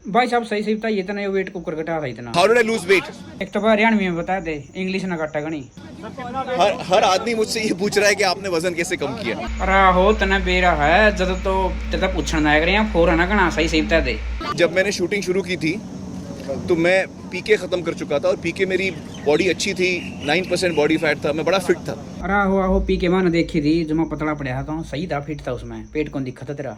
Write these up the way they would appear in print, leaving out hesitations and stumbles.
भाई साहब सही सही बताइए इतना, ये वेट कुकर घटा था इतना। How did I lose weight? एक तो हरियाणवी में बता दे, इंग्लिश ना घटा गणी। हर आदमी मुझसे ये पूछ रहा है कि आपने वजन कैसे कम किया। अरे हो तना बेरा है जब तो तेरा पूछना ना करे यहाँ फोर है ना गणा, सही सही बता दे। जब मैंने शूटिंग शुरू की थी तो मैं पीके ख़त्म कर चुका था और पीके मेरी बॉडी अच्छी थी, 9% बॉडी फैट था, मैं बड़ा फिट था। अरे आहो पी के मैंने देखी थी, जो मैं पतला पड़ा था सही था, फिट था, उसमें पेट कौन दिखा था तेरा।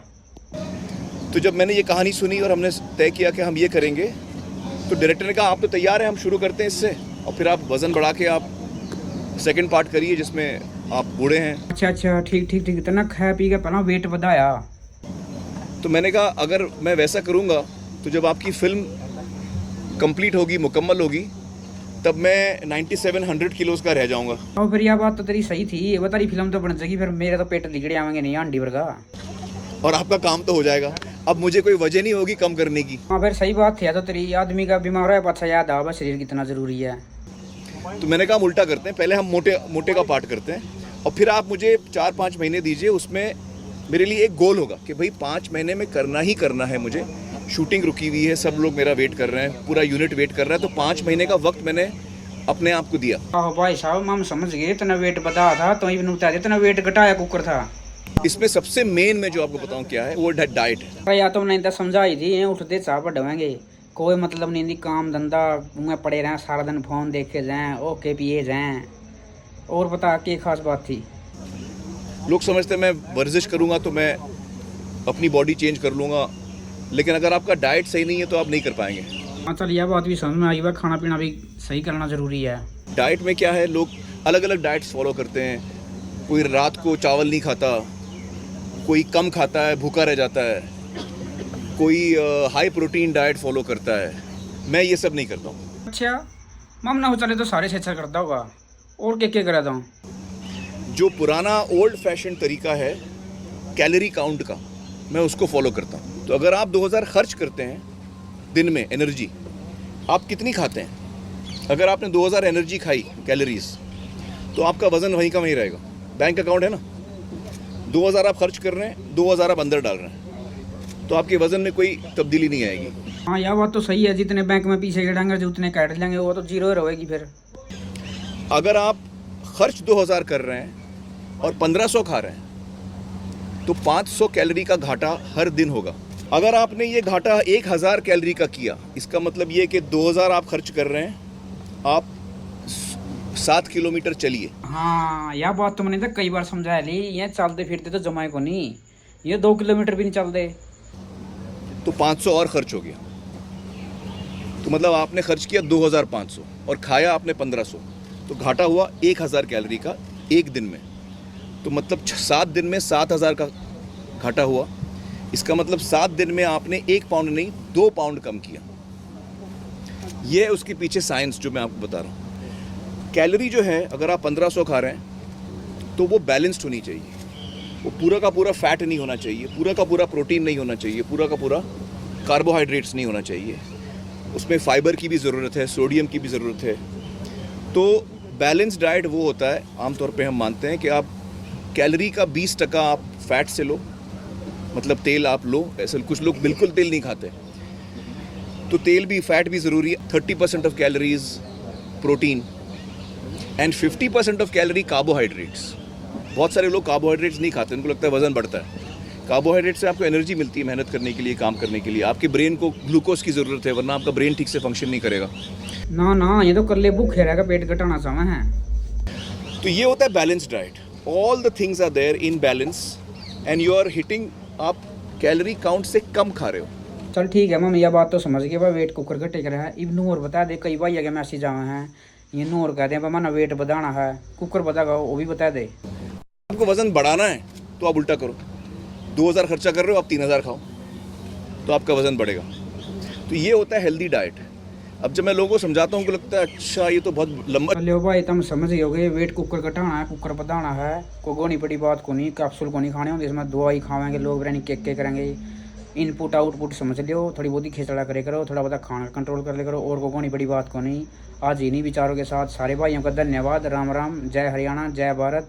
तो जब मैंने ये कहानी सुनी और हमने तय किया कि हम ये करेंगे, तो डायरेक्टर ने कहा आप तो तैयार हैं, हम शुरू करते हैं इससे, और फिर आप वज़न बढ़ा के आप सेकंड पार्ट करिए जिसमें आप बूढ़े हैं। अच्छा ठीक ठीक ठीक, इतना खा पी के पहला वेट बढ़ाया। तो मैंने कहा अगर मैं वैसा करूँगा तो जब आपकी फिल्म कंप्लीट होगी, मुकम्मल होगी, तब मैं 9700 किलोज़ का रह जाऊँगा। और फिर यह बात तो तेरी सही थी, ये बता रही फिल्म तो बन जाएगी, फिर मेरे तो पेट दिगड़े आवेंगे नहीं आंडी वर्गा, और आपका काम तो हो जाएगा। अब मुझे कोई वजह नहीं होगी कम करने की। हाँ फिर सही बात थी, तो तेरी आदमी का बीमार है अच्छा याद आवा शरीर कितना ज़रूरी है। तो मैंने कहा हम उल्टा करते हैं, पहले हम मोटे का पार्ट करते हैं और फिर आप मुझे 4-5 महीने दीजिए, उसमें मेरे लिए एक गोल होगा कि भाई 5 महीने में करना ही करना है मुझे। शूटिंग रुकी हुई है, सब लोग मेरा वेट कर रहे हैं, पूरा यूनिट वेट कर रहा है, तो 5 महीने का वक्त मैंने अपने आप को दिया। आहो भाई साहब हम समझ गए, इतना वेट बता था तो इवन बता दे, इतना वेट घटाया कुकर था। इसमें सबसे मेन मैं जो आपको बताऊं क्या है, वो डाइट है। या तो नहीं तो समझाई थी, उठते चाह बढ़ाएंगे, कोई मतलब नहीं, काम धंधा में पड़े रहें सारा दिन, फोन देखे जाएं, ओके पिए जाएं। और बता के खास बात थी। लोग समझते हैं मैं वर्जिश करूंगा तो मैं अपनी बॉडी चेंज कर लूँगा, लेकिन अगर आपका डाइट सही नहीं है तो आप नहीं कर पाएंगे। हाँ चल यह बात भी समझ में आई, वह खाना पीना भी सही करना ज़रूरी है। डाइट में क्या है, लोग अलग अलग डाइट्स फॉलो करते हैं। कोई रात को चावल नहीं खाता, कोई कम खाता है भूखा रह जाता है, कोई हाई प्रोटीन डाइट फॉलो करता है। मैं ये सब नहीं करता हूँ। अच्छा मम ना हो चले तो सारे से अच्छा करता होगा, और क्या कराता हूँ। जो पुराना ओल्ड फैशन तरीका है कैलोरी काउंट का, मैं उसको फॉलो करता हूँ। तो अगर आप 2000 खर्च करते हैं दिन में एनर्जी, आप कितनी खाते हैं? अगर आपने 2000 एनर्जी खाई कैलोरीज, तो आपका वज़न वहीं का वहीं रहेगा। बैंक अकाउंट है ना, 2000 आप खर्च कर रहे हैं, 2000 आप अंदर डाल रहे हैं, तो आपके वज़न में कोई तब्दीली नहीं आएगी। हाँ यह बात तो सही है, जितने बैंक में पीछे गिराएंगे जो उतने काट लेंगे, वो तो जीरो रहेगी फिर। अगर आप खर्च 2000 कर रहे हैं और 1500 खा रहे हैं, तो 500 कैलोरी का घाटा हर दिन होगा। अगर आपने ये घाटा 1000 कैलोरी का किया, इसका मतलब ये कि 2000 आप खर्च कर रहे हैं, आप 7 किलोमीटर चलिए। हाँ यह बात तो मैंने तो कई बार समझाया ली, ये चलते फिरते तो जमाए को नहीं, ये 2 किलोमीटर भी नहीं चलते। तो 500 और खर्च हो गया, तो मतलब आपने खर्च किया 2500 और खाया आपने 1500, तो घाटा हुआ 1000 कैलोरी का एक दिन में। तो मतलब 7 दिन में 7000 का घाटा हुआ। इसका मतलब 7 दिन में आपने 1 पाउंड नहीं 2 पाउंड कम किया। ये है उसके पीछे साइंस जो मैं आपको बता रहा हूँ। कैलोरी जो है, अगर आप 1500 खा रहे हैं तो वो बैलेंस्ड होनी चाहिए। वो पूरा का पूरा फैट नहीं होना चाहिए, पूरा का पूरा प्रोटीन नहीं होना चाहिए, पूरा का पूरा कार्बोहाइड्रेट्स नहीं होना चाहिए। उसमें फाइबर की भी ज़रूरत है, सोडियम की भी ज़रूरत है। तो बैलेंस डाइट वो होता है, आमतौर पे हम मानते हैं कि आप कैलोरी का 20% आप फैट से लो, मतलब तेल आप लो। ऐसे कुछ लोग बिल्कुल तेल नहीं खाते, तो तेल भी, फैट भी ज़रूरी है। 30% of calories protein and 50% of calorie carbohydrates. बहुत सारे लोग कार्बोहाइड्रेट्स नहीं खाते, उनको लगता है वज़न बढ़ता है। कार्बोहाइड्रेट से आपको एनर्जी मिलती है मेहनत करने के लिए, काम करने के लिए। आपके ब्रेन को ग्लूकोज की ज़रूरत है, वरना आपका ब्रेन ठीक से फंक्शन नहीं करेगा। ना ये तो कर ले भूखे रहेगा, पेट घटाना चाहे हैं। तो ये होता है balance diet. All the things are there in balance and you are hitting, आप कैलोरी काउंट से कम खा रहे हो। चल ठीक है मम्मी, यह बात तो समझ गए, वेट कुकर घटे कर रहा है। इब नूर बता दे, कई भाई अगर मैसेज आवे हैं, ये नूर कहते हैं माना वेट बढ़ाना है, कुकर बतागा वो भी बता दे। आपको वज़न बढ़ाना है तो आप उल्टा करो, 2000 खर्चा कर रहे हो, आप 3000 खाओ, तो आपका वज़न बढ़ेगा। तो ये होता है हेल्दी डाइट। अब जब मैं लोगों को समझाता हूँ, उनको लगता है अच्छा ये तो बहुत लंबा। चलो भाई तुम समझ गए होगे, वेट कुकर घटाना है, कुकर बढ़ाना है, कोई गोनी बड़ी बात को नहीं, कैप्सूल को नहीं खाने होंगे, इसमें दवाई खाएंगे लोग, यानी के करेंगे। इनपुट आउटपुट समझ लियो, थोड़ी बहुत ही खिचड़ा करे करो, थोड़ा बहुत खाना कंट्रोल कर ले करो, और को गोनी बड़ी बात को नहीं। आज इन्हीं विचारों के साथ सारे भाइयों का धन्यवाद। राम राम, जय हरियाणा, जय भारत।